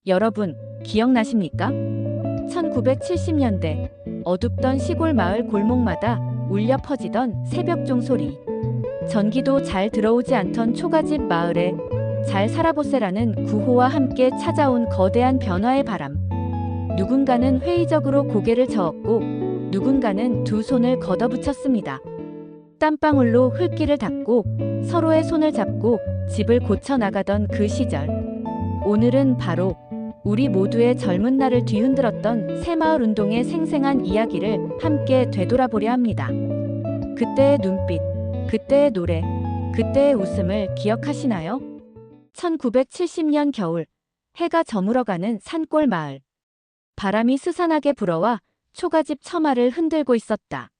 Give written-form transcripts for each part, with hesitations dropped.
여러분, 기억나십니까? 1970년대 어둡던 시골 마을 골목마다 울려 퍼지던 새벽종 소리. 전기도 잘 들어오지 않던 초가집 마을에 잘 살아보세라는 구호와 함께 찾아온 거대한 변화의 바람. 누군가는 회의적으로 고개를 저었고 누군가는 두 손을 걷어붙였습니다. 땀방울로 흙길을 닦고 서로의 손을 잡고 집을 고쳐 나가던 그 시절. 오늘은 바로 우리 모두의 젊은 날을 뒤흔들었던 새마을 운동의 생생한 이야기를 함께 되돌아보려 합니다. 그때의 눈빛, 그때의 노래, 그때의 웃음을 기억하시나요? 1970년 겨울, 해가 저물어가는 산골 마을. 바람이 스산하게 불어와 초가집 처마를 흔들고 있었다.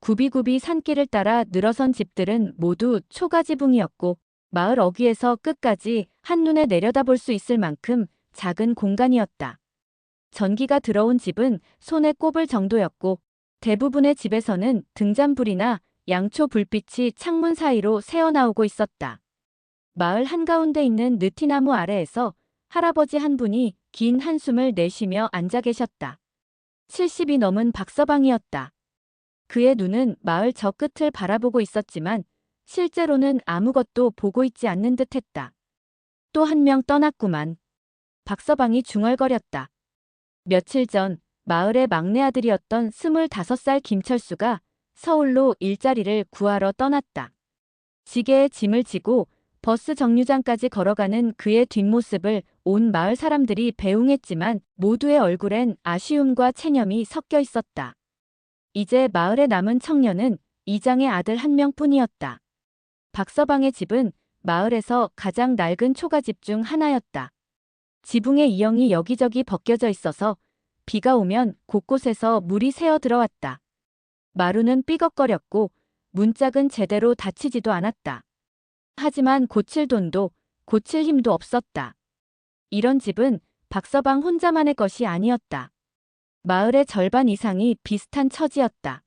굽이굽이 산길을 따라 늘어선 집들은 모두 초가지붕이었고 마을 어귀에서 끝까지 한눈에 내려다볼 수 있을 만큼 작은 공간이었다. 전기가 들어온 집은 손에 꼽을 정도였고 대부분의 집에서는 등잔불이나 양초 불빛이 창문 사이로 새어나오고 있었다. 마을 한가운데 있는 느티나무 아래에서 할아버지 한 분이 긴 한숨을 내쉬며 앉아 계셨다. 70이 넘은 박서방이었다. 그의 눈은 마을 저 끝을 바라보고 있었지만 실제로는 아무것도 보고 있지 않는 듯했다. 또 한 명 떠났구만. 박서방이 중얼거렸다. 며칠 전 마을의 막내 아들이었던 25살 김철수가 서울로 일자리를 구하러 떠났다. 지게에 짐을 지고 버스 정류장까지 걸어가는 그의 뒷모습을 온 마을 사람들이 배웅했지만 모두의 얼굴엔 아쉬움과 체념이 섞여 있었다. 이제 마을에 남은 청년은 이장의 아들 한 명뿐이었다. 박서방의 집은 마을에서 가장 낡은 초가집 중 하나였다. 지붕의 이형이 여기저기 벗겨져 있어서 비가 오면 곳곳에서 물이 새어 들어왔다. 마루는 삐걱거렸고 문짝은 제대로 닫히지도 않았다. 하지만 고칠 돈도 고칠 힘도 없었다. 이런 집은 박서방 혼자만의 것이 아니었다. 마을의 절반 이상이 비슷한 처지였다.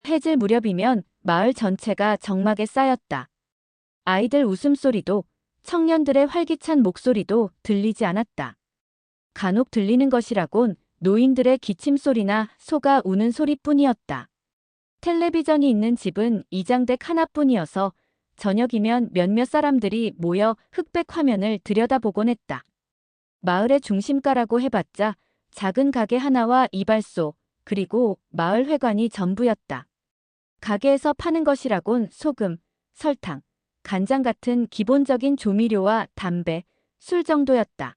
해질 무렵이면 마을 전체가 적막에 쌓였다. 아이들 웃음소리도 청년들의 활기찬 목소리도 들리지 않았다. 간혹 들리는 것이라곤 노인들의 기침소리나 소가 우는 소리뿐이었다. 텔레비전이 있는 집은 이장댁 하나뿐이어서 저녁이면 몇몇 사람들이 모여 흑백 화면을 들여다보곤 했다. 마을의 중심가라고 해봤자 작은 가게 하나와 이발소, 그리고 마을 회관이 전부였다. 가게에서 파는 것이라곤 소금, 설탕, 간장 같은 기본적인 조미료와 담배, 술 정도였다.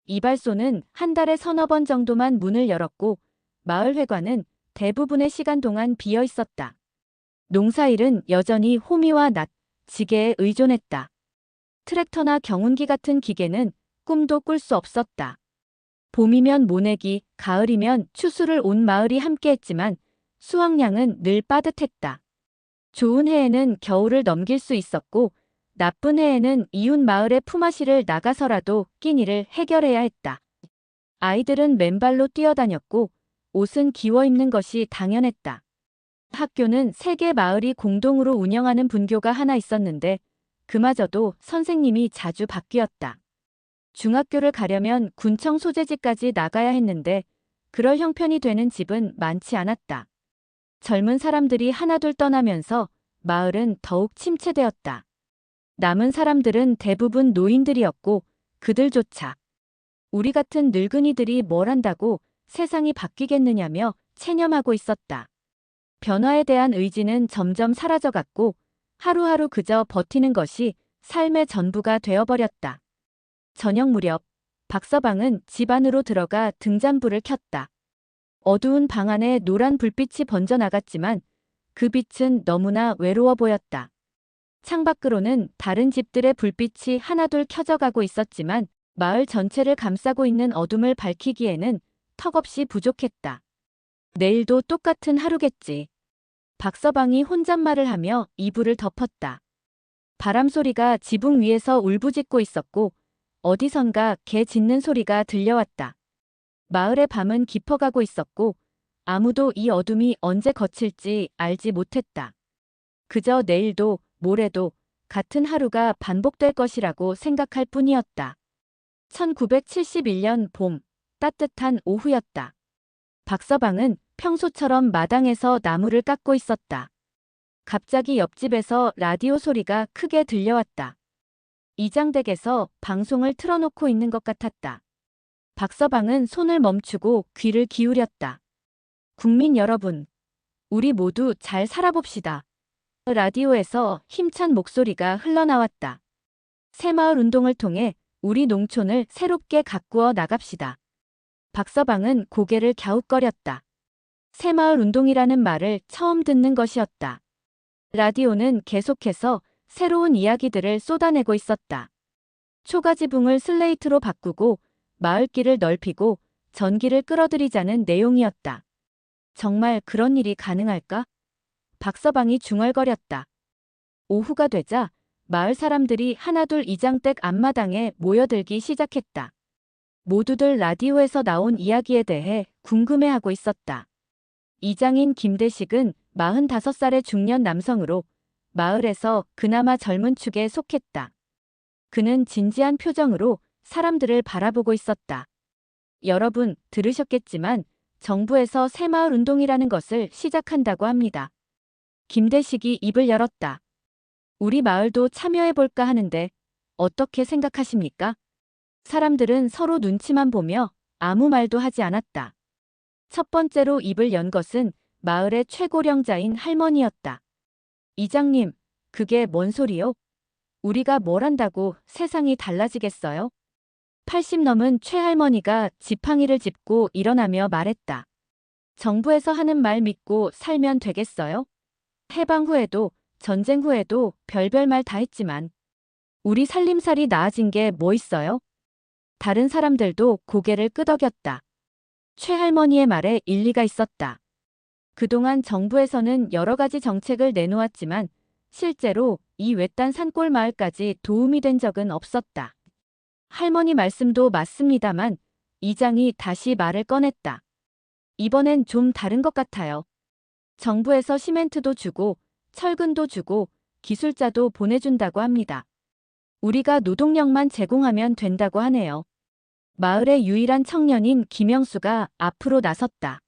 이발소는 한 달에 서너 번 정도만 문을 열었고 마을 회관은 대부분의 시간 동안 비어 있었다. 농사일은 여전히 호미와 낫, 지게에 의존했다. 트랙터나 경운기 같은 기계는 꿈도 꿀 수 없었다. 봄이면 모내기, 가을이면 추수를 온 마을이 함께했지만 수확량은 늘 빠듯했다. 좋은 해에는 겨울을 넘길 수 있었고 나쁜 해에는 이웃 마을의 품앗이를 나가서라도 끼니를 해결해야 했다. 아이들은 맨발로 뛰어다녔고 옷은 기워 입는 것이 당연했다. 학교는 세 개 마을이 공동으로 운영하는 분교가 하나 있었는데 그마저도 선생님이 자주 바뀌었다. 중학교를 가려면 군청 소재지까지 나가야 했는데 그럴 형편이 되는 집은 많지 않았다. 젊은 사람들이 하나둘 떠나면서 마을은 더욱 침체되었다. 남은 사람들은 대부분 노인들이었고 그들조차 우리 같은 늙은이들이 뭘 한다고 세상이 바뀌겠느냐며 체념하고 있었다. 변화에 대한 의지는 점점 사라져갔고 하루하루 그저 버티는 것이 삶의 전부가 되어버렸다. 저녁 무렵 박서방은 집 안으로 들어가 등잔불을 켰다. 어두운 방 안에 노란 불빛이 번져나갔지만 그 빛은 너무나 외로워 보였다. 창밖으로는 다른 집들의 불빛이 하나둘 켜져가고 있었지만 마을 전체를 감싸고 있는 어둠을 밝히기에는 턱없이 부족했다. 내일도 똑같은 하루겠지. 박서방이 혼잣말을 하며 이불을 덮었다. 바람소리가 지붕 위에서 울부짖고 있었고 어디선가 개 짖는 소리가 들려왔다. 마을의 밤은 깊어가고 있었고 아무도 이 어둠이 언제 거칠지 알지 못했다. 그저 내일도 모레도 같은 하루가 반복될 것이라고 생각할 뿐이었다. 1971년 봄, 따뜻한 오후였다. 박서방은 평소처럼 마당에서 나무를 깎고 있었다. 갑자기 옆집에서 라디오 소리가 크게 들려왔다. 이장댁에서 방송을 틀어놓고 있는 것 같았다. 박서방은 손을 멈추고 귀를 기울였다. 국민 여러분, 우리 모두 잘 살아봅시다. 라디오에서 힘찬 목소리가 흘러나왔다. 새마을 운동을 통해 우리 농촌을 새롭게 가꾸어 나갑시다. 박서방은 고개를 갸웃거렸다. 새마을 운동이라는 말을 처음 듣는 것이었다. 라디오는 계속해서 새로운 이야기들을 쏟아내고 있었다. 초가지붕을 슬레이트로 바꾸고 마을길을 넓히고 전기를 끌어들이자는 내용이었다. 정말 그런 일이 가능할까? 박서방이 중얼거렸다. 오후가 되자 마을 사람들이 하나둘 이장댁 앞마당에 모여들기 시작했다. 모두들 라디오에서 나온 이야기에 대해 궁금해하고 있었다. 이장인 김대식은 45살의 중년 남성으로 마을에서 그나마 젊은 축에 속했다. 그는 진지한 표정으로 사람들을 바라보고 있었다. 여러분 들으셨겠지만 정부에서 새마을 운동이라는 것을 시작한다고 합니다. 김대식이 입을 열었다. 우리 마을도 참여해볼까 하는데 어떻게 생각하십니까? 사람들은 서로 눈치만 보며 아무 말도 하지 않았다. 첫 번째로 입을 연 것은 마을의 최고령자인 할머니였다. 이장님, 그게 뭔 소리요? 우리가 뭘 한다고 세상이 달라지겠어요? 80 넘은 최할머니가 지팡이를 짚고 일어나며 말했다. 정부에서 하는 말 믿고 살면 되겠어요? 해방 후에도 전쟁 후에도 별별 말 다 했지만 우리 살림살이 나아진 게 뭐 있어요? 다른 사람들도 고개를 끄덕였다. 최할머니의 말에 일리가 있었다. 그동안 정부에서는 여러 가지 정책을 내놓았지만 실제로 이 외딴 산골 마을까지 도움이 된 적은 없었다. 할머니 말씀도 맞습니다만 이장이 다시 말을 꺼냈다. 이번엔 좀 다른 것 같아요. 정부에서 시멘트도 주고 철근도 주고 기술자도 보내준다고 합니다. 우리가 노동력만 제공하면 된다고 하네요. 마을의 유일한 청년인 김영수가 앞으로 나섰다.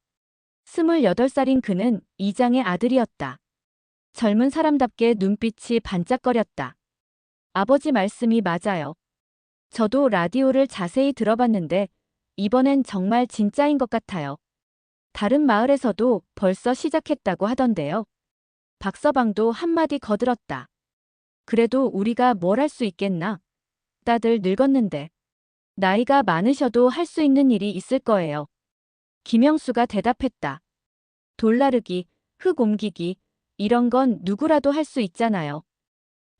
28살인 그는 이장의 아들이었다. 젊은 사람답게 눈빛이 반짝거렸다. 아버지 말씀이 맞아요. 저도 라디오를 자세히 들어봤는데 이번엔 정말 진짜인 것 같아요. 다른 마을에서도 벌써 시작했다고 하던데요. 박서방도 한마디 거들었다. 그래도 우리가 뭘 할 수 있겠나? 다들 늙었는데. 나이가 많으셔도 할 수 있는 일이 있을 거예요. 김영수가 대답했다. 돌 나르기, 흙 옮기기, 이런 건 누구라도 할 수 있잖아요.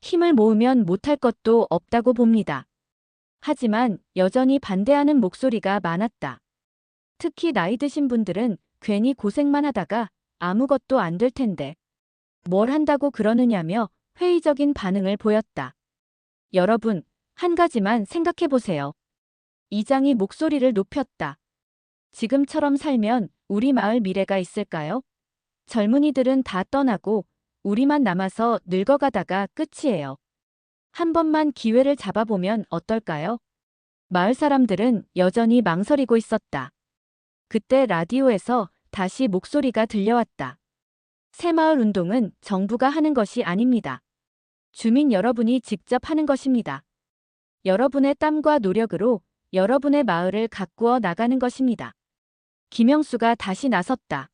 힘을 모으면 못할 것도 없다고 봅니다. 하지만 여전히 반대하는 목소리가 많았다. 특히 나이 드신 분들은 괜히 고생만 하다가 아무것도 안 될 텐데. 뭘 한다고 그러느냐며 회의적인 반응을 보였다. 여러분, 한 가지만 생각해 보세요. 이장이 목소리를 높였다. 지금처럼 살면 우리 마을 미래가 있을까요? 젊은이들은 다 떠나고 우리만 남아서 늙어가다가 끝이에요. 한 번만 기회를 잡아보면 어떨까요? 마을 사람들은 여전히 망설이고 있었다. 그때 라디오에서 다시 목소리가 들려왔다. 새마을 운동은 정부가 하는 것이 아닙니다. 주민 여러분이 직접 하는 것입니다. 여러분의 땀과 노력으로 여러분의 마을을 가꾸어 나가는 것입니다. 김영수가 다시 나섰다.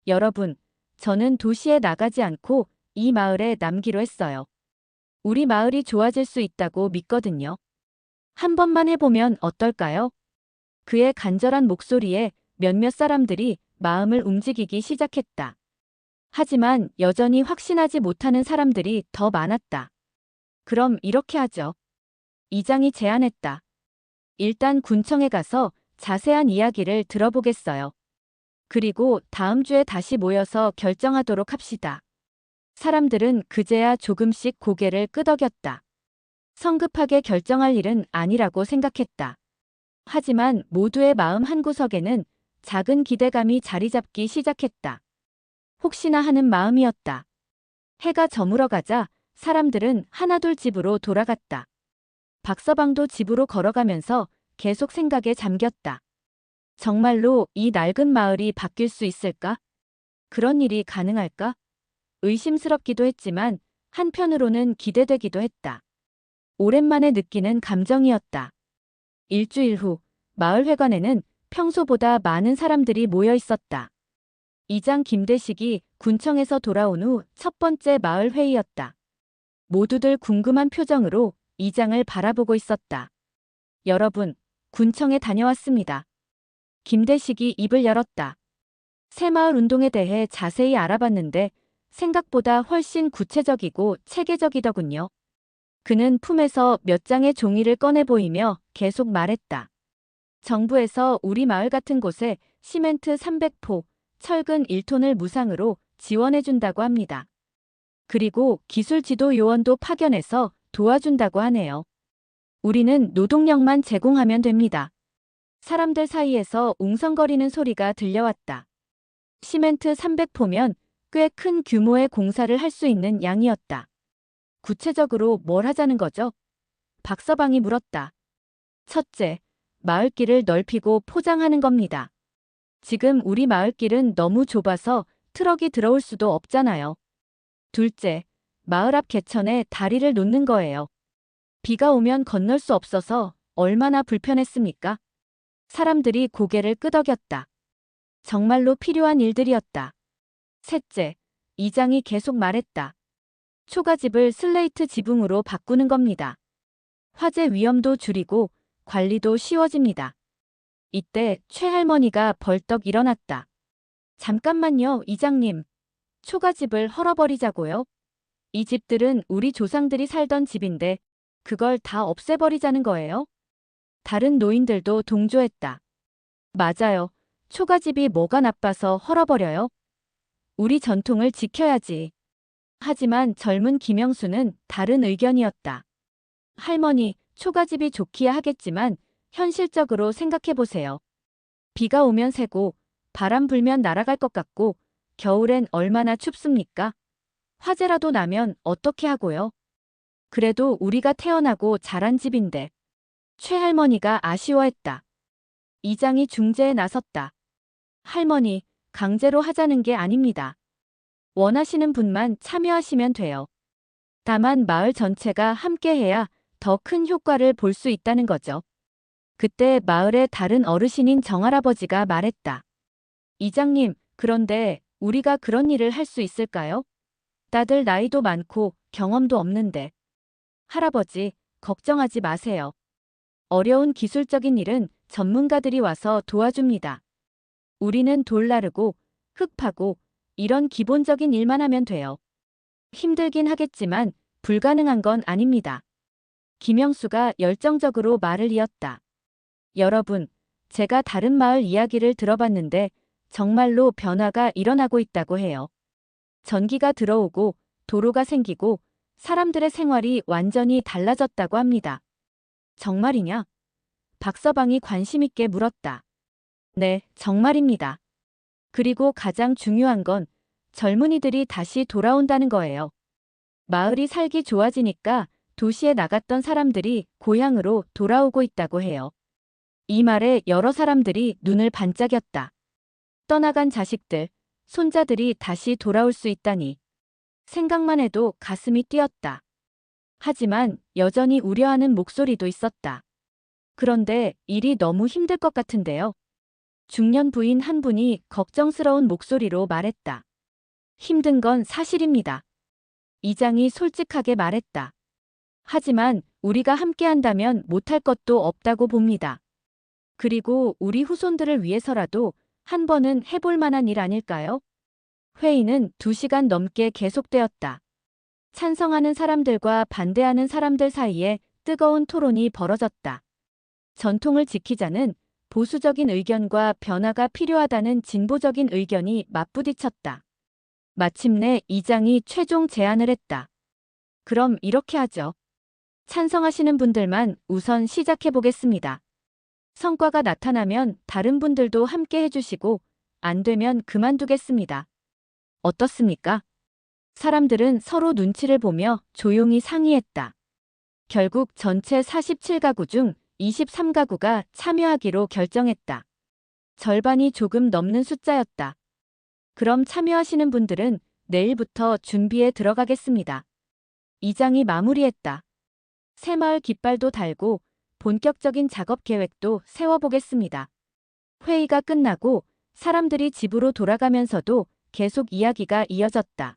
여러분, 저는 도시에 나가지 않고 이 마을에 남기로 했어요. 우리 마을이 좋아질 수 있다고 믿거든요. 한 번만 해보면 어떨까요? 그의 간절한 목소리에 몇몇 사람들이 마음을 움직이기 시작했다. 하지만 여전히 확신하지 못하는 사람들이 더 많았다. 그럼 이렇게 하죠. 이장이 제안했다. 일단 군청에 가서 자세한 이야기를 들어보겠어요. 그리고 다음 주에 다시 모여서 결정하도록 합시다. 사람들은 그제야 조금씩 고개를 끄덕였다. 성급하게 결정할 일은 아니라고 생각했다. 하지만 모두의 마음 한구석에는 작은 기대감이 자리 잡기 시작했다. 혹시나 하는 마음이었다. 해가 저물어가자 사람들은 하나둘 집으로 돌아갔다. 박서방도 집으로 걸어가면서 계속 생각에 잠겼다. 정말로 이 낡은 마을이 바뀔 수 있을까? 그런 일이 가능할까? 의심스럽기도 했지만 한편으로는 기대되기도 했다. 오랜만에 느끼는 감정이었다. 일주일 후 마을 회관에는 평소보다 많은 사람들이 모여 있었다. 이장 김대식이 군청에서 돌아온 후 첫 번째 마을 회의였다. 모두들 궁금한 표정으로 이장을 바라보고 있었다. 여러분, 군청에 다녀왔습니다. 김대식이 입을 열었다. 새마을 운동에 대해 자세히 알아봤는데 생각보다 훨씬 구체적이고 체계적이더군요. 그는 품에서 몇 장의 종이를 꺼내 보이며 계속 말했다. 정부에서 우리 마을 같은 곳에 시멘트 300포, 철근 1톤을 무상으로 지원해준다고 합니다. 그리고 기술 지도 요원도 파견해서 도와준다고 하네요. 우리는 노동력만 제공하면 됩니다. 사람들 사이에서 웅성거리는 소리가 들려왔다. 시멘트 300포면 꽤 큰 규모의 공사를 할 수 있는 양이었다. 구체적으로 뭘 하자는 거죠? 박서방이 물었다. 첫째, 마을길을 넓히고 포장하는 겁니다. 지금 우리 마을길은 너무 좁아서 트럭이 들어올 수도 없잖아요. 둘째, 마을 앞 개천에 다리를 놓는 거예요. 비가 오면 건널 수 없어서 얼마나 불편했습니까? 사람들이 고개를 끄덕였다. 정말로 필요한 일들이었다. 셋째, 이장이 계속 말했다. 초가집을 슬레이트 지붕으로 바꾸는 겁니다. 화재 위험도 줄이고 관리도 쉬워집니다. 이때 최할머니가 벌떡 일어났다. 잠깐만요, 이장님. 초가집을 헐어버리자고요? 이 집들은 우리 조상들이 살던 집인데 그걸 다 없애버리자는 거예요? 다른 노인들도 동조했다. 맞아요. 초가집이 뭐가 나빠서 헐어버려요? 우리 전통을 지켜야지. 하지만 젊은 김영수는 다른 의견이었다. 할머니, 초가집이 좋기야 하겠지만 현실적으로 생각해보세요. 비가 오면 새고 바람 불면 날아갈 것 같고 겨울엔 얼마나 춥습니까? 화재라도 나면 어떻게 하고요? 그래도 우리가 태어나고 자란 집인데. 최할머니가 아쉬워했다. 이장이 중재에 나섰다. 할머니, 강제로 하자는 게 아닙니다. 원하시는 분만 참여하시면 돼요. 다만 마을 전체가 함께해야 더 큰 효과를 볼 수 있다는 거죠. 그때 마을의 다른 어르신인 정할아버지가 말했다. 이장님, 그런데 우리가 그런 일을 할 수 있을까요? 다들 나이도 많고 경험도 없는데. 할아버지, 걱정하지 마세요. 어려운 기술적인 일은 전문가들이 와서 도와줍니다. 우리는 돌 나르고 흙 파고 이런 기본적인 일만 하면 돼요. 힘들긴 하겠지만 불가능한 건 아닙니다. 김영수가 열정적으로 말을 이었다. 여러분, 제가 다른 마을 이야기를 들어봤는데 정말로 변화가 일어나고 있다고 해요. 전기가 들어오고 도로가 생기고 사람들의 생활이 완전히 달라졌다고 합니다. 정말이냐? 박서방이 관심 있게 물었다. 네, 정말입니다. 그리고 가장 중요한 건 젊은이들이 다시 돌아온다는 거예요. 마을이 살기 좋아지니까 도시에 나갔던 사람들이 고향으로 돌아오고 있다고 해요. 이 말에 여러 사람들이 눈을 반짝였다. 떠나간 자식들, 손자들이 다시 돌아올 수 있다니. 생각만 해도 가슴이 뛰었다. 하지만 여전히 우려하는 목소리도 있었다. 그런데 일이 너무 힘들 것 같은데요. 중년 부인 한 분이 걱정스러운 목소리로 말했다. 힘든 건 사실입니다. 이장이 솔직하게 말했다. 하지만 우리가 함께한다면 못할 것도 없다고 봅니다. 그리고 우리 후손들을 위해서라도 한 번은 해볼 만한 일 아닐까요? 회의는 2시간 넘게 계속되었다. 찬성하는 사람들과 반대하는 사람들 사이에 뜨거운 토론이 벌어졌다. 전통을 지키자는 보수적인 의견과 변화가 필요하다는 진보적인 의견이 맞부딪혔다. 마침내 이장이 최종 제안을 했다. 그럼 이렇게 하죠. 찬성하시는 분들만 우선 시작해 보겠습니다. 성과가 나타나면 다른 분들도 함께 해주시고 안 되면 그만두겠습니다. 어떻습니까? 사람들은 서로 눈치를 보며 조용히 상의했다. 결국 전체 47가구 중 23가구가 참여하기로 결정했다. 절반이 조금 넘는 숫자였다. 그럼 참여하시는 분들은 내일부터 준비에 들어가겠습니다. 이장이 마무리했다. 새마을 깃발도 달고 본격적인 작업 계획도 세워보겠습니다. 회의가 끝나고 사람들이 집으로 돌아가면서도 계속 이야기가 이어졌다.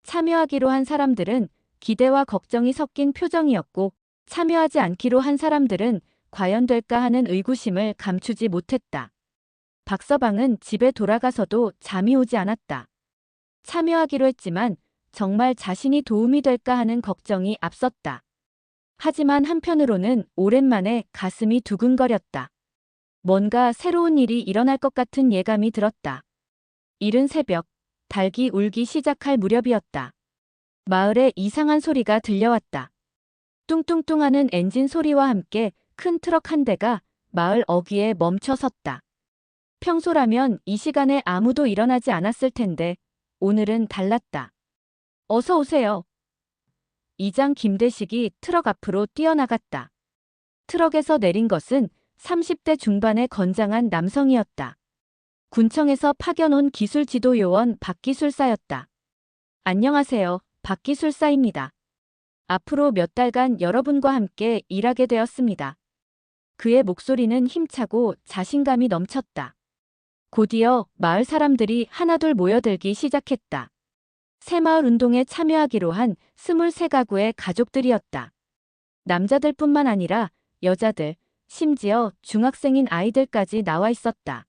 참여하기로 한 사람들은 기대와 걱정이 섞인 표정이었고, 참여하지 않기로 한 사람들은 과연 될까 하는 의구심을 감추지 못했다. 박서방은 집에 돌아가서도 잠이 오지 않았다. 참여하기로 했지만 정말 자신이 도움이 될까 하는 걱정이 앞섰다. 하지만 한편으로는 오랜만에 가슴이 두근거렸다. 뭔가 새로운 일이 일어날 것 같은 예감이 들었다. 이른 새벽, 닭이 울기 시작할 무렵이었다. 마을에 이상한 소리가 들려왔다. 뚱뚱뚱 하는 엔진 소리와 함께 큰 트럭 한 대가 마을 어귀에 멈춰 섰다. 평소라면 이 시간에 아무도 일어나지 않았을 텐데 오늘은 달랐다. 어서 오세요. 이장 김대식이 트럭 앞으로 뛰어나갔다. 트럭에서 내린 것은 30대 중반의 건장한 남성이었다. 군청에서 파견 온 기술지도 요원 박기술사였다. 안녕하세요, 박기술사입니다. 앞으로 몇 달간 여러분과 함께 일하게 되었습니다. 그의 목소리는 힘차고 자신감이 넘쳤다. 곧이어 마을 사람들이 하나둘 모여들기 시작했다. 새마을 운동에 참여하기로 한 23가구의 가족들이었다. 남자들뿐만 아니라 여자들, 심지어 중학생인 아이들까지 나와 있었다.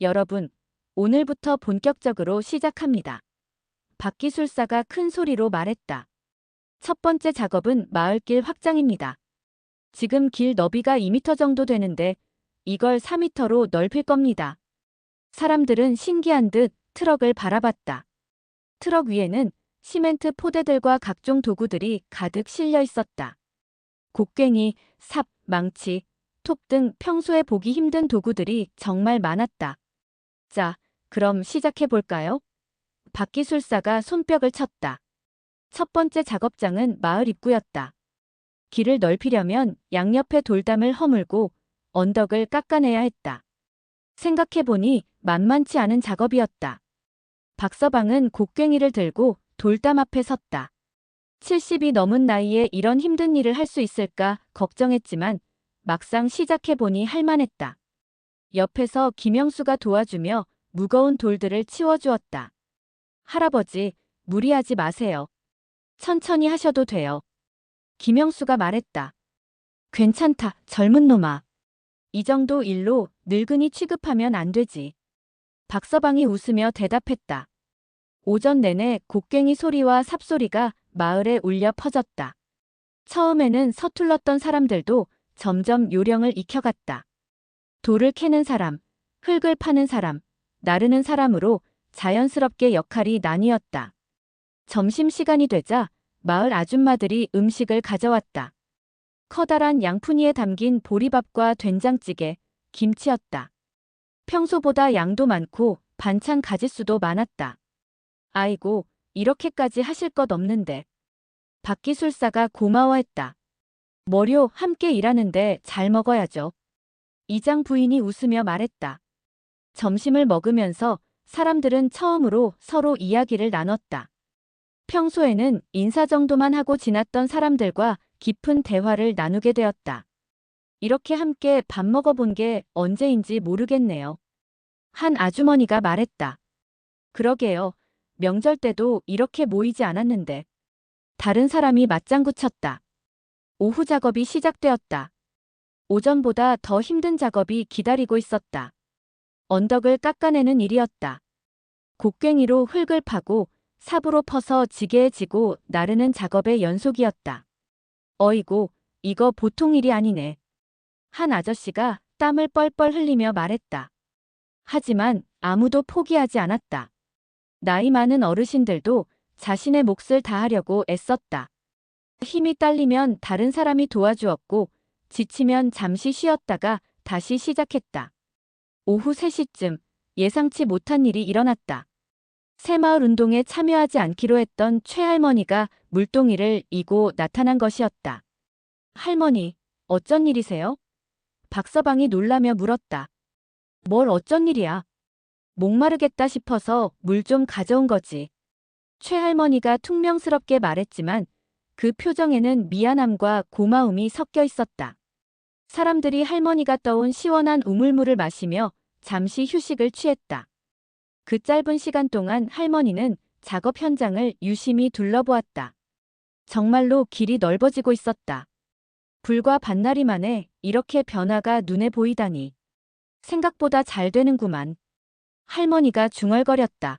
여러분, 오늘부터 본격적으로 시작합니다. 박기술사가 큰 소리로 말했다. 첫 번째 작업은 마을길 확장입니다. 지금 길 너비가 2m 정도 되는데 이걸 4m로 넓힐 겁니다. 사람들은 신기한 듯 트럭을 바라봤다. 트럭 위에는 시멘트 포대들과 각종 도구들이 가득 실려 있었다. 곡괭이, 삽, 망치, 톱 등 평소에 보기 힘든 도구들이 정말 많았다. 자, 그럼 시작해볼까요? 박기술사가 손뼉을 쳤다. 첫 번째 작업장은 마을 입구였다. 길을 넓히려면 양옆에 돌담을 허물고 언덕을 깎아내야 했다. 생각해보니 만만치 않은 작업이었다. 박서방은 곡괭이를 들고 돌담 앞에 섰다. 70이 넘은 나이에 이런 힘든 일을 할 수 있을까 걱정했지만 막상 시작해보니 할만했다. 옆에서 김영수가 도와주며 무거운 돌들을 치워주었다. 할아버지, 무리하지 마세요. 천천히 하셔도 돼요. 김영수가 말했다. 괜찮다, 젊은 놈아. 이 정도 일로 늙은이 취급하면 안 되지. 박서방이 웃으며 대답했다. 오전 내내 곡괭이 소리와 삽소리가 마을에 울려 퍼졌다. 처음에는 서툴렀던 사람들도 점점 요령을 익혀갔다. 돌을 캐는 사람, 흙을 파는 사람, 나르는 사람으로 자연스럽게 역할이 나뉘었다. 점심시간이 되자 마을 아줌마들이 음식을 가져왔다. 커다란 양푼이에 담긴 보리밥과 된장찌개, 김치였다. 평소보다 양도 많고 반찬 가짓수도 많았다. 아이고, 이렇게까지 하실 것 없는데. 박기술사가 고마워했다. 뭐료 함께 일하는데 잘 먹어야죠. 이장 부인이 웃으며 말했다. 점심을 먹으면서 사람들은 처음으로 서로 이야기를 나눴다. 평소에는 인사 정도만 하고 지났던 사람들과 깊은 대화를 나누게 되었다. 이렇게 함께 밥 먹어본 게 언제인지 모르겠네요. 한 아주머니가 말했다. 그러게요. 명절 때도 이렇게 모이지 않았는데. 다른 사람이 맞장구 쳤다. 오후 작업이 시작되었다. 오전보다 더 힘든 작업이 기다리고 있었다. 언덕을 깎아내는 일이었다. 곡괭이로 흙을 파고 삽으로 퍼서 지게에 지고 나르는 작업의 연속이었다. 어이구, 이거 보통 일이 아니네. 한 아저씨가 땀을 뻘뻘 흘리며 말했다. 하지만 아무도 포기하지 않았다. 나이 많은 어르신들도 자신의 몫을 다하려고 애썼다. 힘이 딸리면 다른 사람이 도와주었고 지치면 잠시 쉬었다가 다시 시작했다. 오후 3시쯤 예상치 못한 일이 일어났다. 새마을 운동에 참여하지 않기로 했던 최할머니가 물동이를 이고 나타난 것이었다. 할머니, 어쩐 일이세요? 박서방이 놀라며 물었다. 뭘 어쩐 일이야? 목마르겠다 싶어서 물 좀 가져온 거지. 최할머니가 퉁명스럽게 말했지만 그 표정에는 미안함과 고마움이 섞여 있었다. 사람들이 할머니가 떠온 시원한 우물물을 마시며 잠시 휴식을 취했다. 그 짧은 시간 동안 할머니는 작업 현장을 유심히 둘러보았다. 정말로 길이 넓어지고 있었다. 불과 반나리 만에 이렇게 변화가 눈에 보이다니. 생각보다 잘 되는구만. 할머니가 중얼거렸다.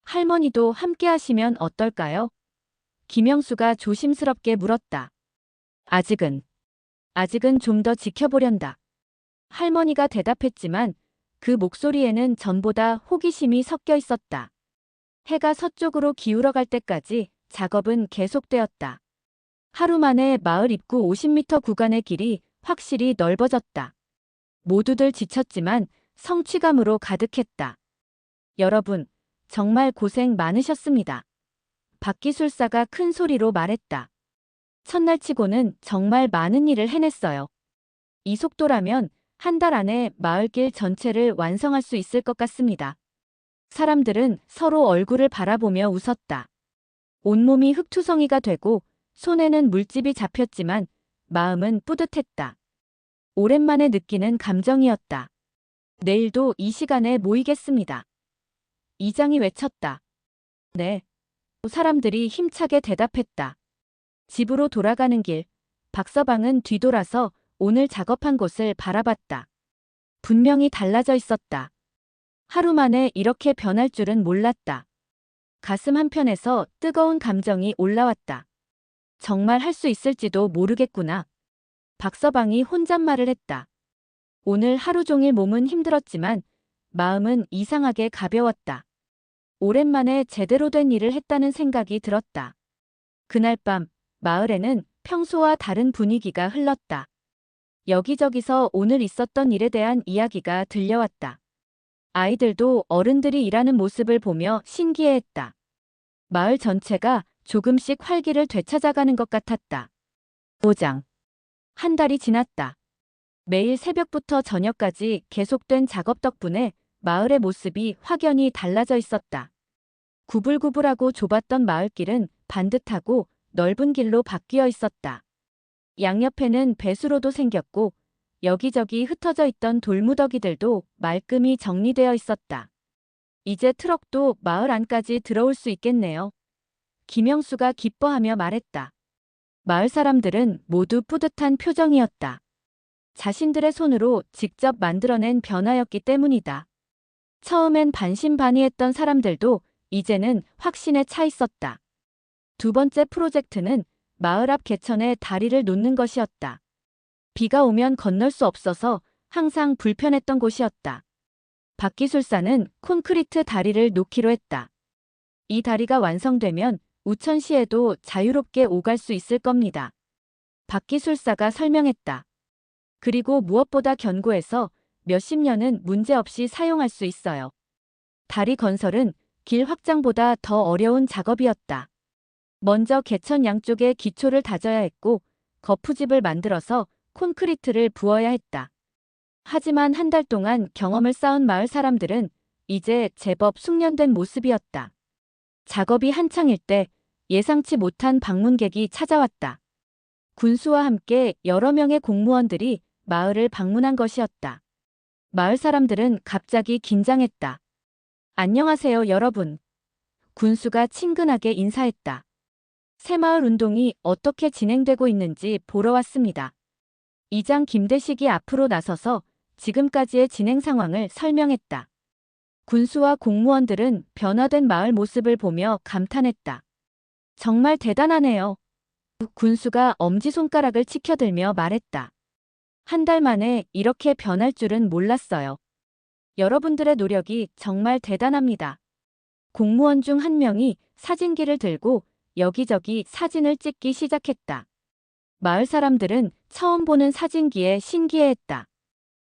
할머니도 함께 하시면 어떨까요? 김영수가 조심스럽게 물었다. 아직은 좀 더 지켜보련다. 할머니가 대답했지만 그 목소리에는 전보다 호기심이 섞여 있었다. 해가 서쪽으로 기울어갈 때까지 작업은 계속되었다. 하루 만에 마을 입구 50m 구간의 길이 확실히 넓어졌다. 모두들 지쳤지만 성취감으로 가득했다. 여러분, 정말 고생 많으셨습니다. 박기술사가 큰 소리로 말했다. 첫날치고는 정말 많은 일을 해냈어요. 이 속도라면 한 달 안에 마을길 전체를 완성할 수 있을 것 같습니다. 사람들은 서로 얼굴을 바라보며 웃었다. 온몸이 흙투성이가 되고 손에는 물집이 잡혔지만 마음은 뿌듯했다. 오랜만에 느끼는 감정이었다. 내일도 이 시간에 모이겠습니다. 이장이 외쳤다. 네. 사람들이 힘차게 대답했다. 집으로 돌아가는 길, 박서방은 뒤돌아서 오늘 작업한 곳을 바라봤다. 분명히 달라져 있었다. 하루 만에 이렇게 변할 줄은 몰랐다. 가슴 한편에서 뜨거운 감정이 올라왔다. 정말 할 수 있을지도 모르겠구나. 박서방이 혼잣말을 했다. 오늘 하루 종일 몸은 힘들었지만 마음은 이상하게 가벼웠다. 오랜만에 제대로 된 일을 했다는 생각이 들었다. 그날 밤 마을에는 평소와 다른 분위기가 흘렀다. 여기저기서 오늘 있었던 일에 대한 이야기가 들려왔다. 아이들도 어른들이 일하는 모습을 보며 신기해했다. 마을 전체가 조금씩 활기를 되찾아가는 것 같았다. 5장. 한 달이 지났다. 매일 새벽부터 저녁까지 계속된 작업 덕분에 마을의 모습이 확연히 달라져 있었다. 구불구불하고 좁았던 마을길은 반듯하고 넓은 길로 바뀌어 있었다. 양옆에는 배수로도 생겼고 여기저기 흩어져 있던 돌무더기들도 말끔히 정리되어 있었다. 이제 트럭도 마을 안까지 들어올 수 있겠네요. 김영수가 기뻐하며 말했다. 마을 사람들은 모두 뿌듯한 표정이었다. 자신들의 손으로 직접 만들어낸 변화였기 때문이다. 처음엔 반신반의했던 사람들도 이제는 확신에 차 있었다. 두 번째 프로젝트는 마을 앞 개천에 다리를 놓는 것이었다. 비가 오면 건널 수 없어서 항상 불편했던 곳이었다. 박기술사는 콘크리트 다리를 놓기로 했다. 이 다리가 완성되면 우천시에도 자유롭게 오갈 수 있을 겁니다. 박기술사가 설명했다. 그리고 무엇보다 견고해서 몇십 년은 문제없이 사용할 수 있어요. 다리 건설은 길 확장보다 더 어려운 작업이었다. 먼저 개천 양쪽에 기초를 다져야 했고 거푸집을 만들어서 콘크리트를 부어야 했다. 하지만 한 달 동안 경험을 쌓은 마을 사람들은 이제 제법 숙련된 모습이었다. 작업이 한창일 때 예상치 못한 방문객이 찾아왔다. 군수와 함께 여러 명의 공무원들이 마을을 방문한 것이었다. 마을 사람들은 갑자기 긴장했다. 안녕하세요, 여러분. 군수가 친근하게 인사했다. 새마을 운동이 어떻게 진행되고 있는지 보러 왔습니다. 이장 김대식이 앞으로 나서서 지금까지의 진행 상황을 설명했다. 군수와 공무원들은 변화된 마을 모습을 보며 감탄했다. 정말 대단하네요. 군수가 엄지손가락을 치켜들며 말했다. 한 달 만에 이렇게 변할 줄은 몰랐어요. 여러분들의 노력이 정말 대단합니다. 공무원 중 한 명이 사진기를 들고 여기저기 사진을 찍기 시작했다. 마을 사람들은 처음 보는 사진기에 신기해했다.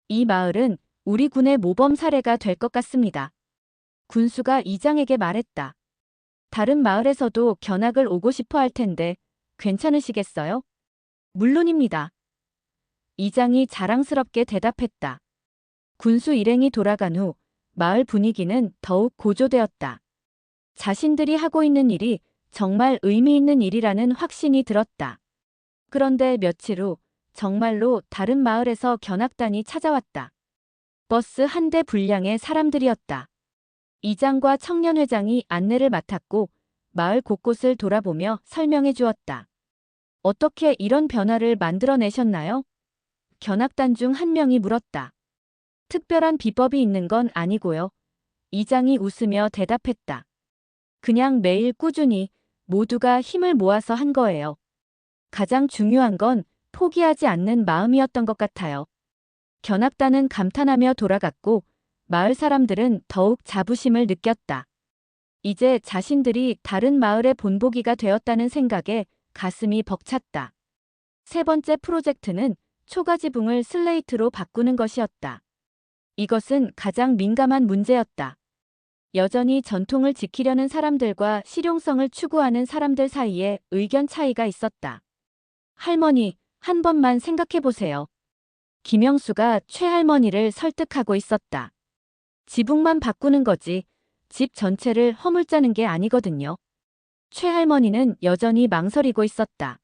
이 마을은 우리 군의 모범 사례가 될 것 같습니다. 군수가 이장에게 말했다. 다른 마을에서도 견학을 오고 싶어 할 텐데 괜찮으시겠어요? 물론입니다. 이장이 자랑스럽게 대답했다. 군수 일행이 돌아간 후 마을 분위기는 더욱 고조되었다. 자신들이 하고 있는 일이 정말 의미 있는 일이라는 확신이 들었다. 그런데 며칠 후 정말로 다른 마을에서 견학단이 찾아왔다. 버스 한 대 분량의 사람들이었다. 이장과 청년회장이 안내를 맡았고 마을 곳곳을 돌아보며 설명해 주었다. 어떻게 이런 변화를 만들어내셨나요? 견학단 중 한 명이 물었다. 특별한 비법이 있는 건 아니고요. 이장이 웃으며 대답했다. 그냥 매일 꾸준히 모두가 힘을 모아서 한 거예요. 가장 중요한 건 포기하지 않는 마음이었던 것 같아요. 견학단은 감탄하며 돌아갔고 마을 사람들은 더욱 자부심을 느꼈다. 이제 자신들이 다른 마을의 본보기가 되었다는 생각에 가슴이 벅찼다. 세 번째 프로젝트는 초가지붕을 슬레이트로 바꾸는 것이었다. 이것은 가장 민감한 문제였다. 여전히 전통을 지키려는 사람들과 실용성을 추구하는 사람들 사이에 의견 차이가 있었다. 할머니, 한 번만 생각해 보세요. 김영수가 최할머니를 설득하고 있었다. 지붕만 바꾸는 거지, 집 전체를 허물자는 게 아니거든요. 최할머니는 여전히 망설이고 있었다.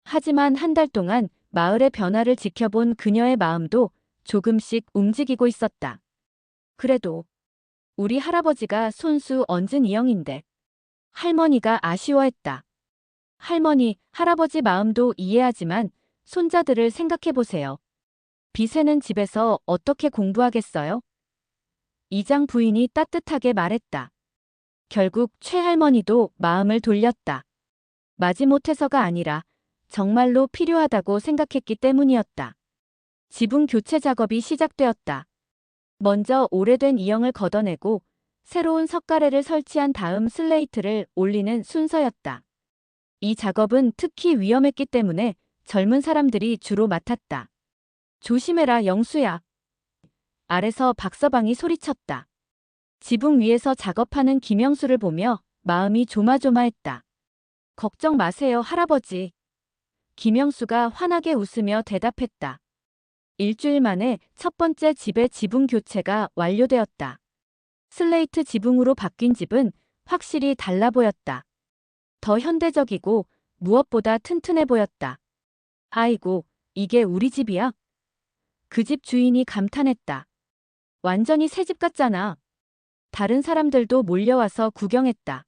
하지만 한 달 동안 마을의 변화를 지켜본 그녀의 마음도 조금씩 움직이고 있었다. 그래도 우리 할아버지가 손수 얹은 이영인데. 할머니가 아쉬워했다. 할머니, 할아버지 마음도 이해하지만 손자들을 생각해 보세요. 비세는 집에서 어떻게 공부하겠어요? 이장 부인이 따뜻하게 말했다. 결국 최할머니도 마음을 돌렸다. 마지못해서가 아니라 정말로 필요하다고 생각했기 때문이었다. 지붕 교체 작업이 시작되었다. 먼저 오래된 이형을 걷어내고 새로운 석가래를 설치한 다음 슬레이트를 올리는 순서였다. 이 작업은 특히 위험했기 때문에 젊은 사람들이 주로 맡았다. 조심해라, 영수야. 아래서 박서방이 소리쳤다. 지붕 위에서 작업하는 김영수를 보며 마음이 조마조마했다. 걱정 마세요, 할아버지. 김영수가 환하게 웃으며 대답했다. 일주일 만에 첫 번째 집의 지붕 교체가 완료되었다. 슬레이트 지붕으로 바뀐 집은 확실히 달라 보였다. 더 현대적이고 무엇보다 튼튼해 보였다. 아이고, 이게 우리 집이야? 그 집 주인이 감탄했다. 완전히 새 집 같잖아. 다른 사람들도 몰려와서 구경했다.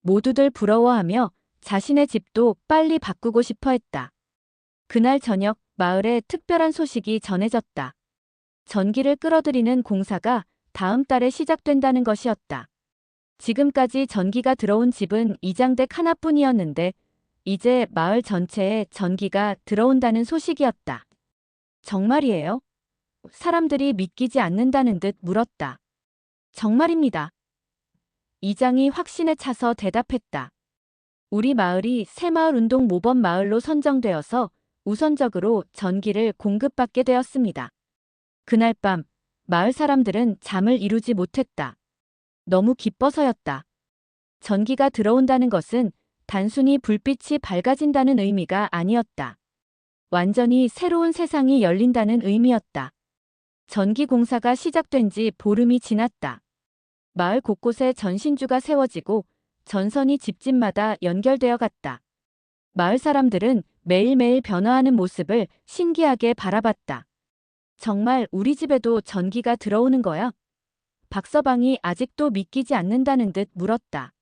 모두들 부러워하며 자신의 집도 빨리 바꾸고 싶어 했다. 그날 저녁 마을에 특별한 소식이 전해졌다. 전기를 끌어들이는 공사가 다음 달에 시작된다는 것이었다. 지금까지 전기가 들어온 집은 이장댁 하나뿐이었는데 이제 마을 전체에 전기가 들어온다는 소식이었다. 정말이에요? 사람들이 믿기지 않는다는 듯 물었다. 정말입니다. 이장이 확신에 차서 대답했다. 우리 마을이 새마을운동 모범 마을로 선정되어서 우선적으로 전기를 공급받게 되었습니다. 그날 밤 마을 사람들은 잠을 이루지 못했다. 너무 기뻐서였다. 전기가 들어온다는 것은 단순히 불빛이 밝아진다는 의미가 아니었다. 완전히 새로운 세상이 열린다는 의미였다. 전기 공사가 시작된 지 보름이 지났다. 마을 곳곳에 전신주가 세워지고 전선이 집집마다 연결되어 갔다. 마을 사람들은 매일매일 변화하는 모습을 신기하게 바라봤다. 정말 우리 집에도 전기가 들어오는 거야? 박서방이 아직도 믿기지 않는다는 듯 물었다.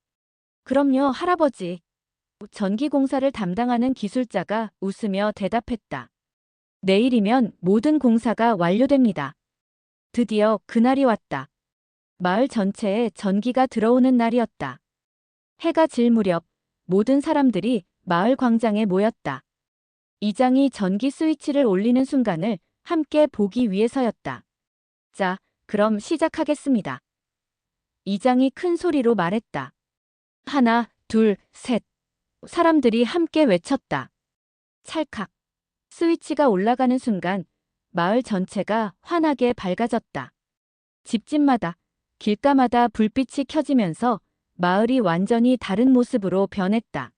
그럼요, 할아버지. 전기 공사를 담당하는 기술자가 웃으며 대답했다. 내일이면 모든 공사가 완료됩니다. 드디어 그날이 왔다. 마을 전체에 전기가 들어오는 날이었다. 해가 질 무렵 모든 사람들이 마을 광장에 모였다. 이장이 전기 스위치를 올리는 순간을 함께 보기 위해서였다. 자, 그럼 시작하겠습니다. 이장이 큰 소리로 말했다. 하나, 둘, 셋. 사람들이 함께 외쳤다. 찰칵. 스위치가 올라가는 순간 마을 전체가 환하게 밝아졌다. 집집마다, 길가마다 불빛이 켜지면서 마을이 완전히 다른 모습으로 변했다.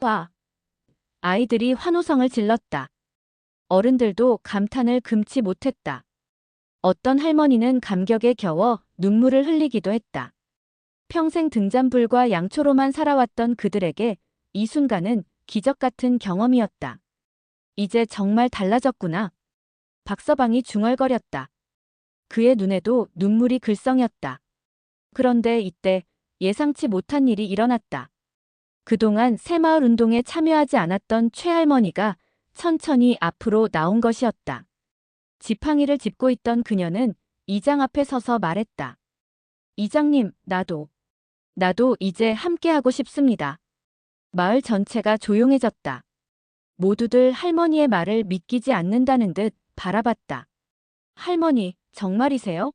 와! 아이들이 환호성을 질렀다. 어른들도 감탄을 금치 못했다. 어떤 할머니는 감격에 겨워 눈물을 흘리기도 했다. 평생 등잔불과 양초로만 살아왔던 그들에게 이 순간은 기적 같은 경험이었다. 이제 정말 달라졌구나. 박서방이 중얼거렸다. 그의 눈에도 눈물이 글썽였다. 그런데 이때 예상치 못한 일이 일어났다. 그동안 새마을 운동에 참여하지 않았던 최할머니가 천천히 앞으로 나온 것이었다. 지팡이를 짚고 있던 그녀는 이장 앞에 서서 말했다. 이장님, 나도 이제 함께하고 싶습니다. 마을 전체가 조용해졌다. 모두들 할머니의 말을 믿기지 않는다는 듯 바라봤다. 할머니, 정말이세요?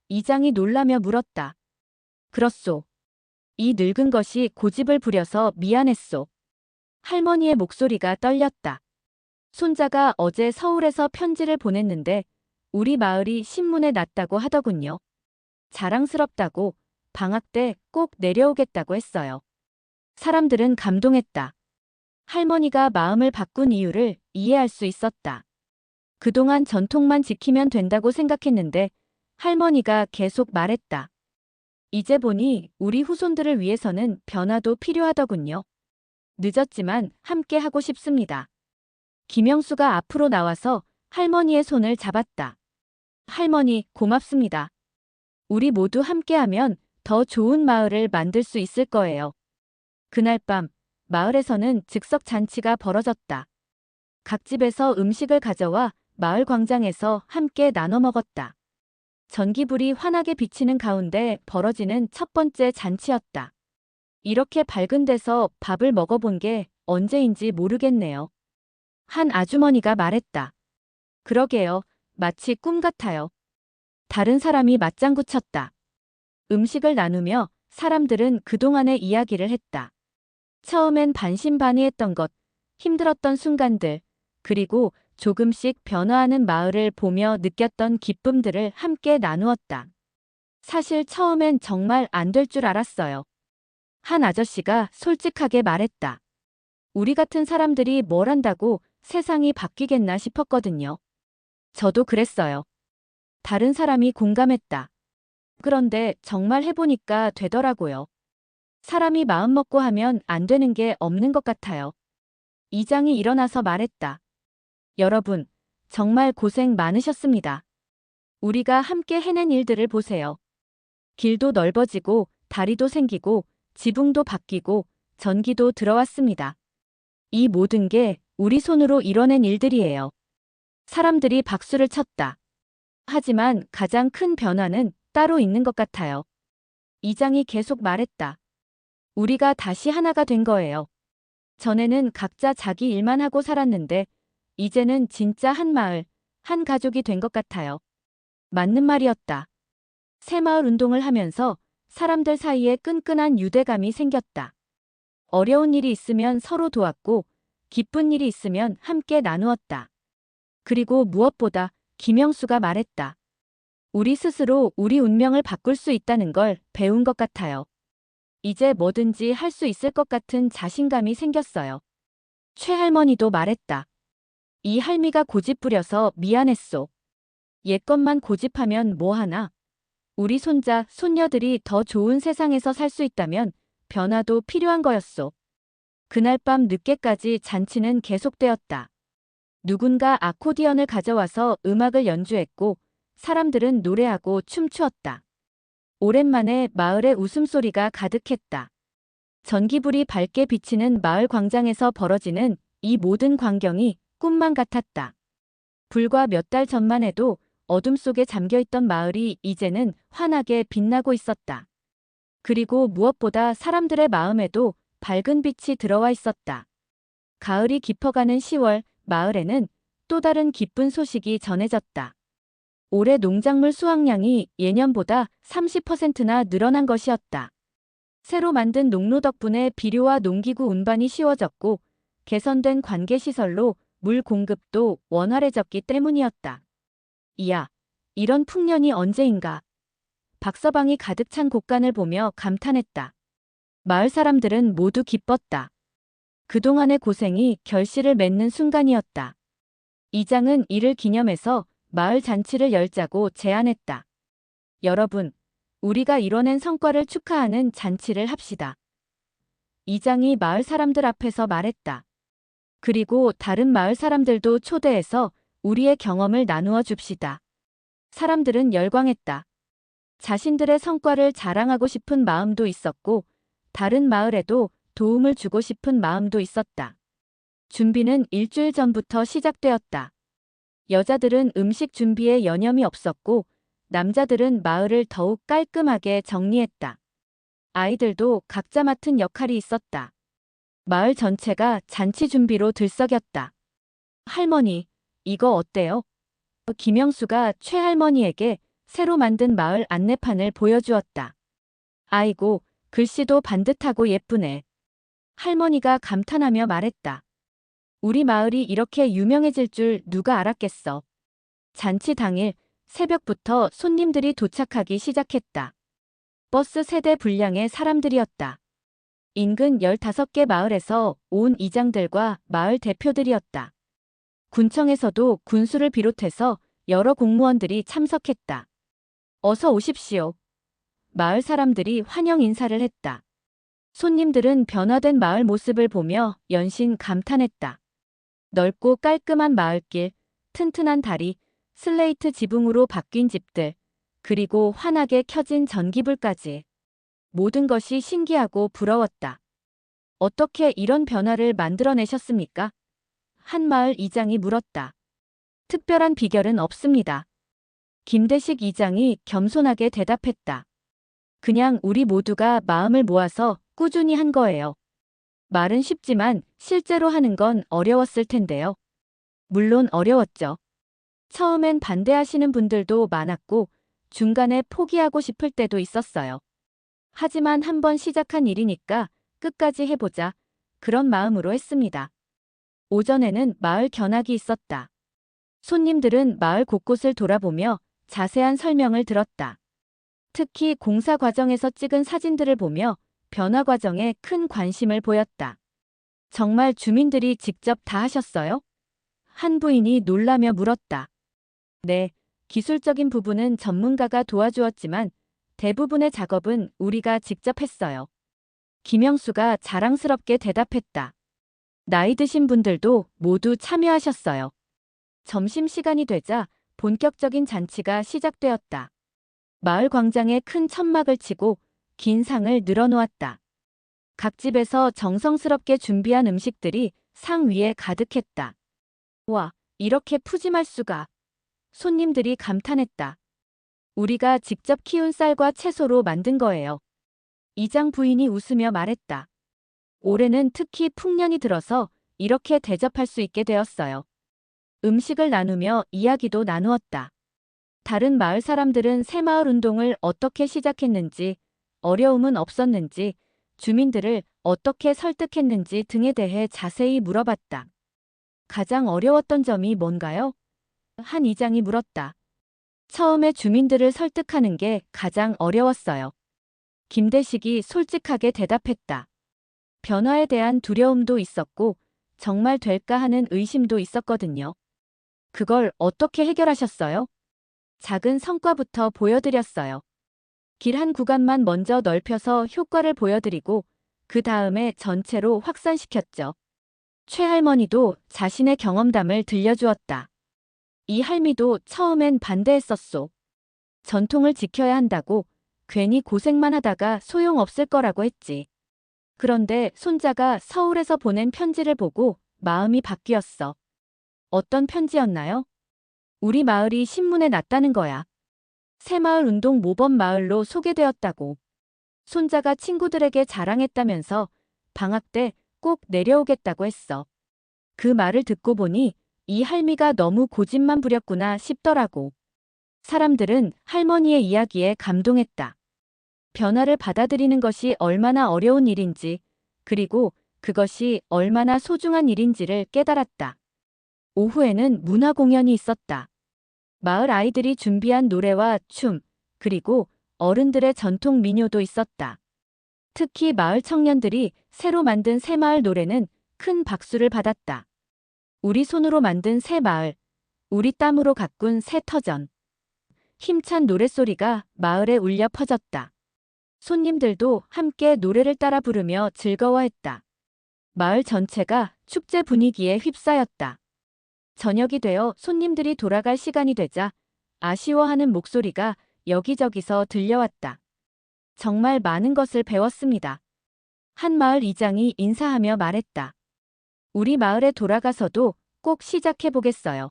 이장이 놀라며 물었다. 그렇소. 이 늙은 것이 고집을 부려서 미안했소. 할머니의 목소리가 떨렸다. 손자가 어제 서울에서 편지를 보냈는데 우리 마을이 신문에 났다고 하더군요. 자랑스럽다고 방학 때 꼭 내려오겠다고 했어요. 사람들은 감동했다. 할머니가 마음을 바꾼 이유를 이해할 수 있었다. 그동안 전통만 지키면 된다고 생각했는데 할머니가 계속 말했다. 이제 보니 우리 후손들을 위해서는 변화도 필요하더군요. 늦었지만 함께 하고 싶습니다. 김영수가 앞으로 나와서 할머니의 손을 잡았다. 할머니, 고맙습니다. 우리 모두 함께하면 더 좋은 마을을 만들 수 있을 거예요. 그날 밤 마을에서는 즉석 잔치가 벌어졌다. 각 집에서 음식을 가져와 마을 광장에서 함께 나눠 먹었다. 전기불이 환하게 비치는 가운데 벌어지는 첫 번째 잔치였다. 이렇게 밝은 데서 밥을 먹어본 게 언제인지 모르겠네요. 한 아주머니가 말했다. 그러게요. 마치 꿈 같아요. 다른 사람이 맞장구 쳤다. 음식을 나누며 사람들은 그동안의 이야기를 했다. 처음엔 반신반의했던 것, 힘들었던 순간들, 그리고 조금씩 변화하는 마을을 보며 느꼈던 기쁨들을 함께 나누었다. 사실 처음엔 정말 안 될 줄 알았어요. 한 아저씨가 솔직하게 말했다. 우리 같은 사람들이 뭘 한다고 세상이 바뀌겠나 싶었거든요. 저도 그랬어요. 다른 사람이 공감했다. 그런데 정말 해보니까 되더라고요. 사람이 마음먹고 하면 안 되는 게 없는 것 같아요. 이장이 일어나서 말했다. 여러분, 정말 고생 많으셨습니다. 우리가 함께 해낸 일들을 보세요. 길도 넓어지고 다리도 생기고 지붕도 바뀌고 전기도 들어왔습니다. 이 모든 게 우리 손으로 이뤄낸 일들이에요. 사람들이 박수를 쳤다. 하지만 가장 큰 변화는 따로 있는 것 같아요. 이장이 계속 말했다. 우리가 다시 하나가 된 거예요. 전에는 각자 자기 일만 하고 살았는데 이제는 진짜 한 마을, 한 가족이 된 것 같아요. 맞는 말이었다. 새마을 운동을 하면서 사람들 사이에 끈끈한 유대감이 생겼다. 어려운 일이 있으면 서로 도왔고 기쁜 일이 있으면 함께 나누었다. 그리고 무엇보다 김영수가 말했다. 우리 스스로 우리 운명을 바꿀 수 있다는 걸 배운 것 같아요. 이제 뭐든지 할 수 있을 것 같은 자신감이 생겼어요. 최할머니도 말했다. 이 할미가 고집 부려서 미안했소. 옛것만 고집하면 뭐하나. 우리 손자, 손녀들이 더 좋은 세상에서 살 수 있다면 변화도 필요한 거였소. 그날 밤 늦게까지 잔치는 계속되었다. 누군가 아코디언을 가져와서 음악을 연주했고 사람들은 노래하고 춤추었다. 오랜만에 마을에 웃음소리가 가득했다. 전기불이 밝게 비치는 마을 광장에서 벌어지는 이 모든 광경이 꿈만 같았다. 불과 몇 달 전만 해도 어둠 속에 잠겨있던 마을이 이제는 환하게 빛나고 있었다. 그리고 무엇보다 사람들의 마음에도 밝은 빛이 들어와 있었다. 가을이 깊어가는 10월, 마을에는 또 다른 기쁜 소식이 전해졌다. 올해 농작물 수확량이 예년보다 30%나 늘어난 것이었다. 새로 만든 농로 덕분에 비료와 농기구 운반이 쉬워졌고 개선된 관계시설로 물 공급도 원활해졌기 때문이었다. 이야, 이런 풍년이 언제인가. 박서방이 가득 찬 곡간을 보며 감탄했다. 마을 사람들은 모두 기뻤다. 그동안의 고생이 결실을 맺는 순간이었다. 이장은 이를 기념해서 마을 잔치를 열자고 제안했다. 여러분, 우리가 이뤄낸 성과를 축하하는 잔치를 합시다. 이장이 마을 사람들 앞에서 말했다. 그리고 다른 마을 사람들도 초대해서 우리의 경험을 나누어 줍시다. 사람들은 열광했다. 자신들의 성과를 자랑하고 싶은 마음도 있었고, 다른 마을에도 도움을 주고 싶은 마음도 있었다. 준비는 일주일 전부터 시작되었다. 여자들은 음식 준비에 여념이 없었고, 남자들은 마을을 더욱 깔끔하게 정리했다. 아이들도 각자 맡은 역할이 있었다. 마을 전체가 잔치 준비로 들썩였다. 할머니, 이거 어때요? 김영수가 최할머니에게 새로 만든 마을 안내판을 보여주었다. 아이고, 글씨도 반듯하고 예쁘네. 할머니가 감탄하며 말했다. 우리 마을이 이렇게 유명해질 줄 누가 알았겠어. 잔치 당일 새벽부터 손님들이 도착하기 시작했다. 버스 세대 분량의 사람들이었다. 인근 15개 마을에서 온 이장들과 마을 대표들이었다. 군청에서도 군수를 비롯해서 여러 공무원들이 참석했다. 어서 오십시오. 마을 사람들이 환영 인사를 했다. 손님들은 변화된 마을 모습을 보며 연신 감탄했다. 넓고 깔끔한 마을길, 튼튼한 다리, 슬레이트 지붕으로 바뀐 집들, 그리고 환하게 켜진 전기불까지. 모든 것이 신기하고 부러웠다. 어떻게 이런 변화를 만들어내셨습니까? 한 마을 이장이 물었다. 특별한 비결은 없습니다. 김대식 이장이 겸손하게 대답했다. 그냥 우리 모두가 마음을 모아서 꾸준히 한 거예요. 말은 쉽지만 실제로 하는 건 어려웠을 텐데요. 물론 어려웠죠. 처음엔 반대하시는 분들도 많았고 중간에 포기하고 싶을 때도 있었어요. 하지만 한번 시작한 일이니까 끝까지 해보자. 그런 마음으로 했습니다. 오전에는 마을 견학이 있었다. 손님들은 마을 곳곳을 돌아보며 자세한 설명을 들었다. 특히 공사 과정에서 찍은 사진들을 보며 변화 과정에 큰 관심을 보였다. 정말 주민들이 직접 다 하셨어요? 한 부인이 놀라며 물었다. 네, 기술적인 부분은 전문가가 도와주었지만 대부분의 작업은 우리가 직접 했어요. 김영수가 자랑스럽게 대답했다. 나이 드신 분들도 모두 참여하셨어요. 점심시간이 되자 본격적인 잔치가 시작되었다. 마을 광장에 큰 천막을 치고 긴 상을 늘어놓았다. 각 집에서 정성스럽게 준비한 음식들이 상 위에 가득했다. 와, 이렇게 푸짐할 수가. 손님들이 감탄했다. 우리가 직접 키운 쌀과 채소로 만든 거예요. 이장 부인이 웃으며 말했다. 올해는 특히 풍년이 들어서 이렇게 대접할 수 있게 되었어요. 음식을 나누며 이야기도 나누었다. 다른 마을 사람들은 새마을 운동을 어떻게 시작했는지, 어려움은 없었는지, 주민들을 어떻게 설득했는지 등에 대해 자세히 물어봤다. 가장 어려웠던 점이 뭔가요? 한 이장이 물었다. 처음에 주민들을 설득하는 게 가장 어려웠어요. 김대식이 솔직하게 대답했다. 변화에 대한 두려움도 있었고 정말 될까 하는 의심도 있었거든요. 그걸 어떻게 해결하셨어요? 작은 성과부터 보여드렸어요. 길 한 구간만 먼저 넓혀서 효과를 보여드리고 그 다음에 전체로 확산시켰죠. 최할머니도 자신의 경험담을 들려주었다. 이 할미도 처음엔 반대했었소. 전통을 지켜야 한다고 괜히 고생만 하다가 소용없을 거라고 했지. 그런데 손자가 서울에서 보낸 편지를 보고 마음이 바뀌었어. 어떤 편지였나요? 우리 마을이 신문에 났다는 거야. 새마을 운동 모범 마을로 소개되었다고. 손자가 친구들에게 자랑했다면서 방학 때 꼭 내려오겠다고 했어. 그 말을 듣고 보니 이 할미가 너무 고집만 부렸구나 싶더라고. 사람들은 할머니의 이야기에 감동했다. 변화를 받아들이는 것이 얼마나 어려운 일인지, 그리고 그것이 얼마나 소중한 일인지를 깨달았다. 오후에는 문화 공연이 있었다. 마을 아이들이 준비한 노래와 춤, 그리고 어른들의 전통 민요도 있었다. 특히 마을 청년들이 새로 만든 새마을 노래는 큰 박수를 받았다. 우리 손으로 만든 새마을, 우리 땀으로 가꾼 새 터전. 힘찬 노랫소리가 마을에 울려 퍼졌다. 손님들도 함께 노래를 따라 부르며 즐거워했다. 마을 전체가 축제 분위기에 휩싸였다. 저녁이 되어 손님들이 돌아갈 시간이 되자 아쉬워하는 목소리가 여기저기서 들려왔다. 정말 많은 것을 배웠습니다. 한 마을 이장이 인사하며 말했다. 우리 마을에 돌아가서도 꼭 시작해 보겠어요.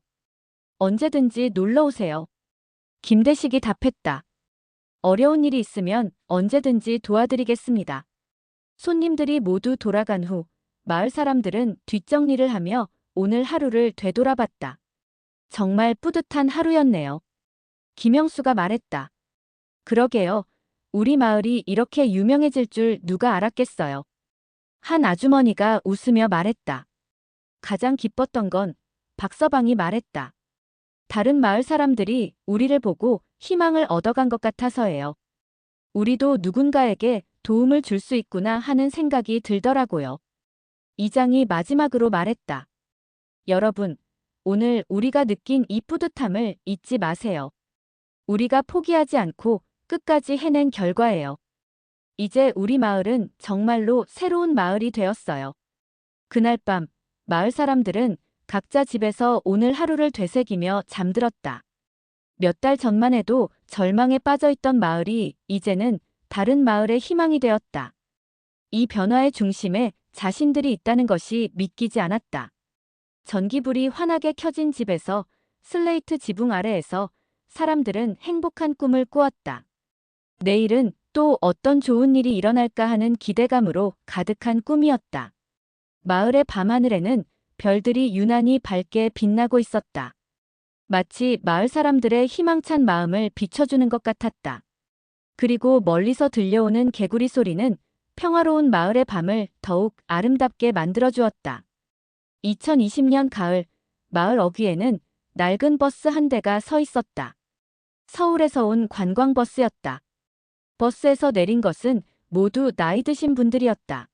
언제든지 놀러 오세요. 김대식이 답했다. 어려운 일이 있으면 언제든지 도와드리겠습니다. 손님들이 모두 돌아간 후 마을 사람들은 뒷정리를 하며 오늘 하루를 되돌아봤다. 정말 뿌듯한 하루였네요. 김영수가 말했다. 그러게요. 우리 마을이 이렇게 유명해질 줄 누가 알았겠어요. 한 아주머니가 웃으며 말했다. 가장 기뻤던 건 박서방이 말했다. 다른 마을 사람들이 우리를 보고 희망을 얻어간 것 같아서예요. 우리도 누군가에게 도움을 줄 수 있구나 하는 생각이 들더라고요. 이장이 마지막으로 말했다. 여러분, 오늘 우리가 느낀 이 뿌듯함을 잊지 마세요. 우리가 포기하지 않고 끝까지 해낸 결과예요. 이제 우리 마을은 정말로 새로운 마을이 되었어요. 그날 밤, 마을 사람들은 각자 집에서 오늘 하루를 되새기며 잠들었다. 몇 달 전만 해도 절망에 빠져있던 마을이 이제는 다른 마을의 희망이 되었다. 이 변화의 중심에 자신들이 있다는 것이 믿기지 않았다. 전기불이 환하게 켜진 집에서 슬레이트 지붕 아래에서 사람들은 행복한 꿈을 꾸었다. 내일은 또 어떤 좋은 일이 일어날까 하는 기대감으로 가득한 꿈이었다. 마을의 밤하늘에는 별들이 유난히 밝게 빛나고 있었다. 마치 마을 사람들의 희망찬 마음을 비춰주는 것 같았다. 그리고 멀리서 들려오는 개구리 소리는 평화로운 마을의 밤을 더욱 아름답게 만들어주었다. 2020년 가을, 마을 어귀에는 낡은 버스 한 대가 서 있었다. 서울에서 온 관광버스였다. 버스에서 내린 것은 모두 나이 드신 분들이었다.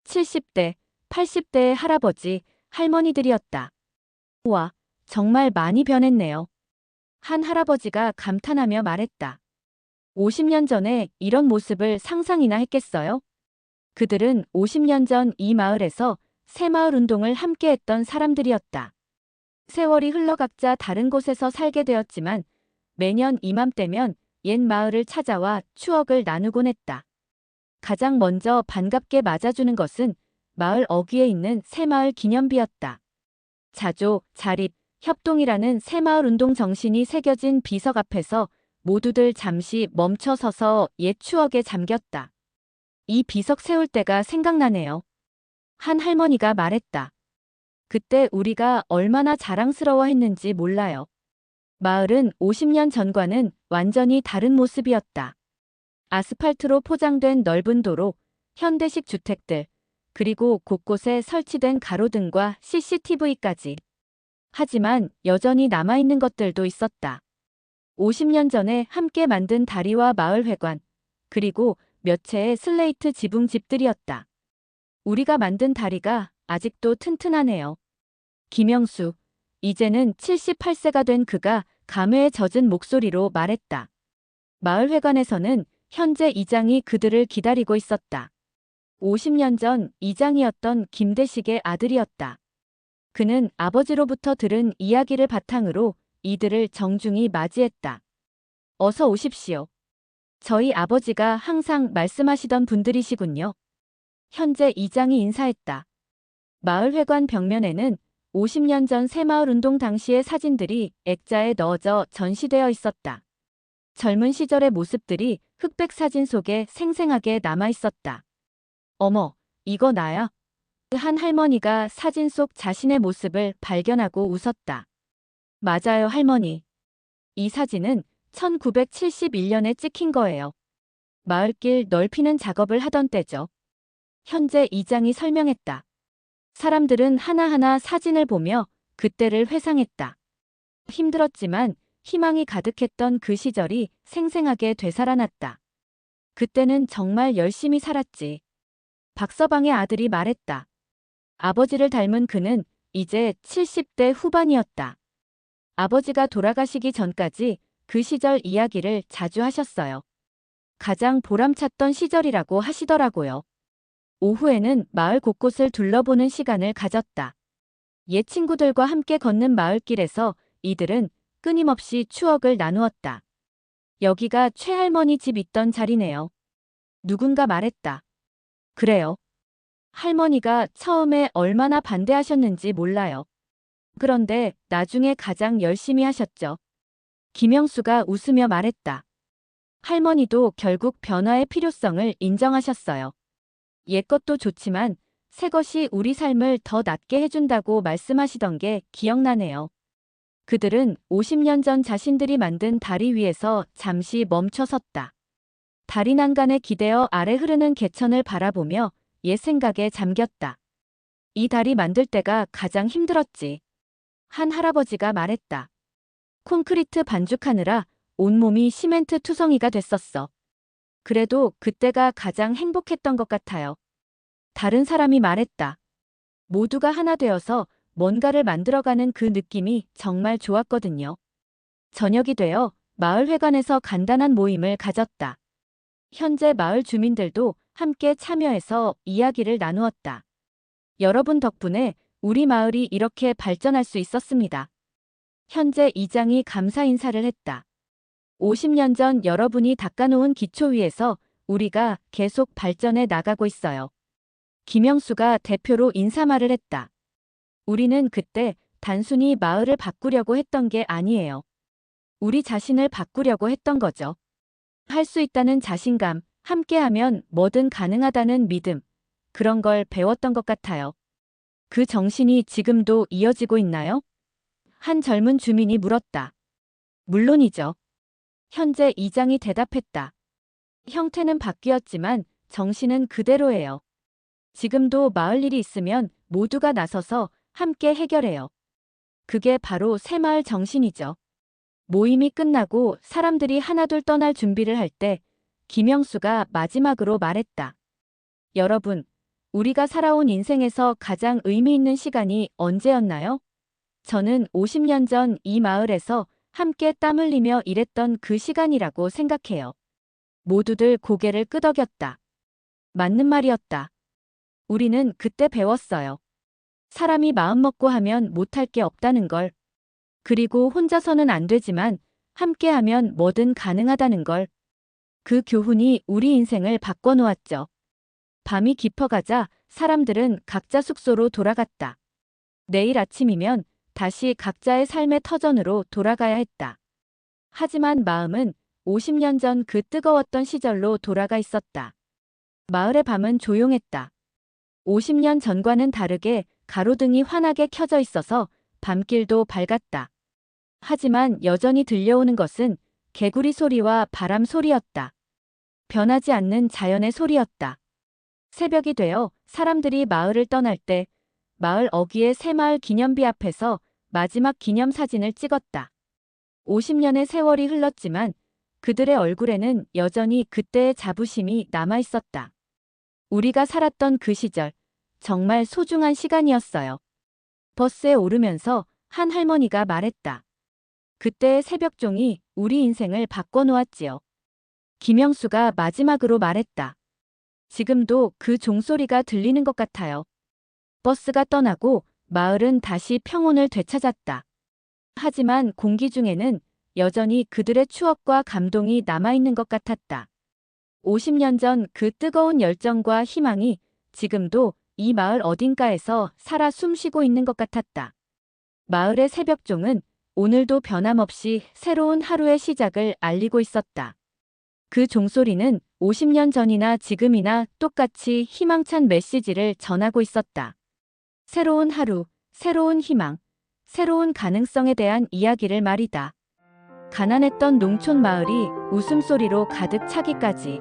70대, 80대의 할아버지, 할머니들이었다. 우와, 정말 많이 변했네요. 한 할아버지가 감탄하며 말했다. 50년 전에 이런 모습을 상상이나 했겠어요? 그들은 50년 전 이 마을에서 새마을 운동을 함께했던 사람들이었다. 세월이 흘러 각자 다른 곳에서 살게 되었지만 매년 이맘때면 옛 마을을 찾아와 추억을 나누곤 했다. 가장 먼저 반갑게 맞아주는 것은 마을 어귀에 있는 새마을 기념비였다. 자조, 자립, 협동이라는 새마을 운동 정신이 새겨진 비석 앞에서 모두들 잠시 멈춰 서서 옛 추억에 잠겼다. 이 비석 세울 때가 생각나네요. 한 할머니가 말했다. 그때 우리가 얼마나 자랑스러워했는지 몰라요. 마을은 50년 전과는 완전히 다른 모습이었다. 아스팔트로 포장된 넓은 도로, 현대식 주택들, 그리고 곳곳에 설치된 가로등과 CCTV까지. 하지만 여전히 남아있는 것들도 있었다. 50년 전에 함께 만든 다리와 마을회관, 그리고 몇 채의 슬레이트 지붕집들이었다. 우리가 만든 다리가 아직도 튼튼하네요. 김영수, 이제는 78세가 된 그가 감회에 젖은 목소리로 말했다. 마을회관에서는 현재 이장이 그들을 기다리고 있었다. 50년 전 이장이었던 김대식의 아들이었다. 그는 아버지로부터 들은 이야기를 바탕으로 이들을 정중히 맞이했다. 어서 오십시오. 저희 아버지가 항상 말씀하시던 분들이시군요. 현재 이장이 인사했다. 마을회관 벽면에는 50년 전 새마을 운동 당시의 사진들이 액자에 넣어져 전시되어 있었다. 젊은 시절의 모습들이 흑백 사진 속에 생생하게 남아 있었다. 어머, 이거 나야? 한 할머니가 사진 속 자신의 모습을 발견하고 웃었다. 맞아요, 할머니. 이 사진은 1971년에 찍힌 거예요. 마을길 넓히는 작업을 하던 때죠. 현재 이장이 설명했다. 사람들은 하나하나 사진을 보며 그때를 회상했다. 힘들었지만 희망이 가득했던 그 시절이 생생하게 되살아났다. 그때는 정말 열심히 살았지. 박서방의 아들이 말했다. 아버지를 닮은 그는 이제 70대 후반이었다. 아버지가 돌아가시기 전까지 그 시절 이야기를 자주 하셨어요. 가장 보람찼던 시절이라고 하시더라고요. 오후에는 마을 곳곳을 둘러보는 시간을 가졌다. 옛 친구들과 함께 걷는 마을길에서 이들은 끊임없이 추억을 나누었다. 여기가 최할머니 집 있던 자리네요. 누군가 말했다. 그래요. 할머니가 처음에 얼마나 반대하셨는지 몰라요. 그런데 나중에 가장 열심히 하셨죠. 김영수가 웃으며 말했다. 할머니도 결국 변화의 필요성을 인정하셨어요. 옛것도 좋지만 새것이 우리 삶을 더 낫게 해준다고 말씀하시던 게 기억나네요. 그들은 50년 전 자신들이 만든 다리 위에서 잠시 멈춰 섰다. 다리 난간에 기대어 아래 흐르는 개천을 바라보며 옛 생각에 잠겼다. 이 다리 만들 때가 가장 힘들었지. 한 할아버지가 말했다. 콘크리트 반죽하느라 온몸이 시멘트 투성이가 됐었어. 그래도 그때가 가장 행복했던 것 같아요. 다른 사람이 말했다. 모두가 하나 되어서 뭔가를 만들어가는 그 느낌이 정말 좋았거든요. 저녁이 되어 마을회관에서 간단한 모임을 가졌다. 현재 마을 주민들도 함께 참여해서 이야기를 나누었다. 여러분 덕분에 우리 마을이 이렇게 발전할 수 있었습니다. 현재 이장이 감사 인사를 했다. 50년 전 여러분이 닦아놓은 기초 위에서 우리가 계속 발전해 나가고 있어요. 김영수가 대표로 인사말을 했다. 우리는 그때 단순히 마을을 바꾸려고 했던 게 아니에요. 우리 자신을 바꾸려고 했던 거죠. 할 수 있다는 자신감, 함께하면 뭐든 가능하다는 믿음, 그런 걸 배웠던 것 같아요. 그 정신이 지금도 이어지고 있나요? 한 젊은 주민이 물었다. 물론이죠. 현재 이장이 대답했다. 형태는 바뀌었지만 정신은 그대로예요. 지금도 마을 일이 있으면 모두가 나서서 함께 해결해요. 그게 바로 새마을 정신이죠. 모임이 끝나고 사람들이 하나둘 떠날 준비를 할 때 김영수가 마지막으로 말했다. 여러분, 우리가 살아온 인생에서 가장 의미 있는 시간이 언제였나요? 저는 50년 전 이 마을에서 함께 땀 흘리며 일했던 그 시간이라고 생각해요. 모두들 고개를 끄덕였다. 맞는 말이었다. 우리는 그때 배웠어요. 사람이 마음먹고 하면 못할 게 없다는 걸. 그리고 혼자서는 안 되지만 함께하면 뭐든 가능하다는 걸. 그 교훈이 우리 인생을 바꿔놓았죠. 밤이 깊어가자 사람들은 각자 숙소로 돌아갔다. 내일 아침이면 다시 각자의 삶의 터전으로 돌아가야 했다. 하지만 마음은 50년 전 그 뜨거웠던 시절로 돌아가 있었다. 마을의 밤은 조용했다. 50년 전과는 다르게 가로등이 환하게 켜져 있어서 밤길도 밝았다. 하지만 여전히 들려오는 것은 개구리 소리와 바람 소리였다. 변하지 않는 자연의 소리였다. 새벽이 되어 사람들이 마을을 떠날 때 마을 어귀의 새마을 기념비 앞에서 마지막 기념사진을 찍었다. 50년의 세월이 흘렀지만 그들의 얼굴에는 여전히 그때의 자부심이 남아있었다. 우리가 살았던 그 시절, 정말 소중한 시간이었어요. 버스에 오르면서 한 할머니가 말했다. 그때의 새벽종이 우리 인생을 바꿔놓았지요. 김영수가 마지막으로 말했다. 지금도 그 종소리가 들리는 것 같아요. 버스가 떠나고 마을은 다시 평온을 되찾았다. 하지만 공기 중에는 여전히 그들의 추억과 감동이 남아있는 것 같았다. 50년 전 그 뜨거운 열정과 희망이 지금도 이 마을 어딘가에서 살아 숨쉬고 있는 것 같았다. 마을의 새벽종은 오늘도 변함없이 새로운 하루의 시작을 알리고 있었다. 그 종소리는 50년 전이나 지금이나 똑같이 희망찬 메시지를 전하고 있었다. 새로운 하루, 새로운 희망, 새로운 가능성에 대한 이야기를 말이다. 가난했던 농촌 마을이 웃음소리로 가득 차기까지.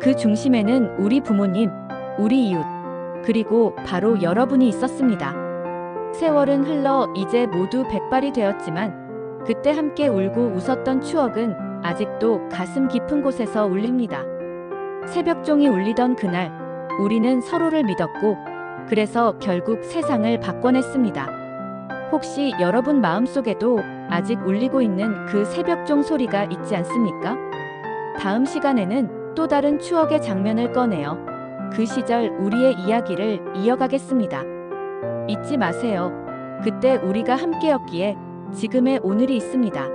그 중심에는 우리 부모님, 우리 이웃, 그리고 바로 여러분이 있었습니다. 세월은 흘러 이제 모두 백발이 되었지만 그때 함께 울고 웃었던 추억은 아직도 가슴 깊은 곳에서 울립니다. 새벽종이 울리던 그날, 우리는 서로를 믿었고 그래서 결국 세상을 바꿔냈습니다. 혹시 여러분 마음속에도 아직 울리고 있는 그 새벽종 소리가 있지 않습니까? 다음 시간에는 또 다른 추억의 장면을 꺼내어 그 시절 우리의 이야기를 이어가겠습니다. 잊지 마세요. 그때 우리가 함께였기에 지금의 오늘이 있습니다.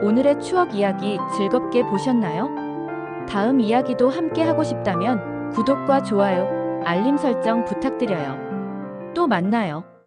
오늘의 추억 이야기 즐겁게 보셨나요? 다음 이야기도 함께 하고 싶다면 구독과 좋아요, 알림 설정 부탁드려요. 또 만나요.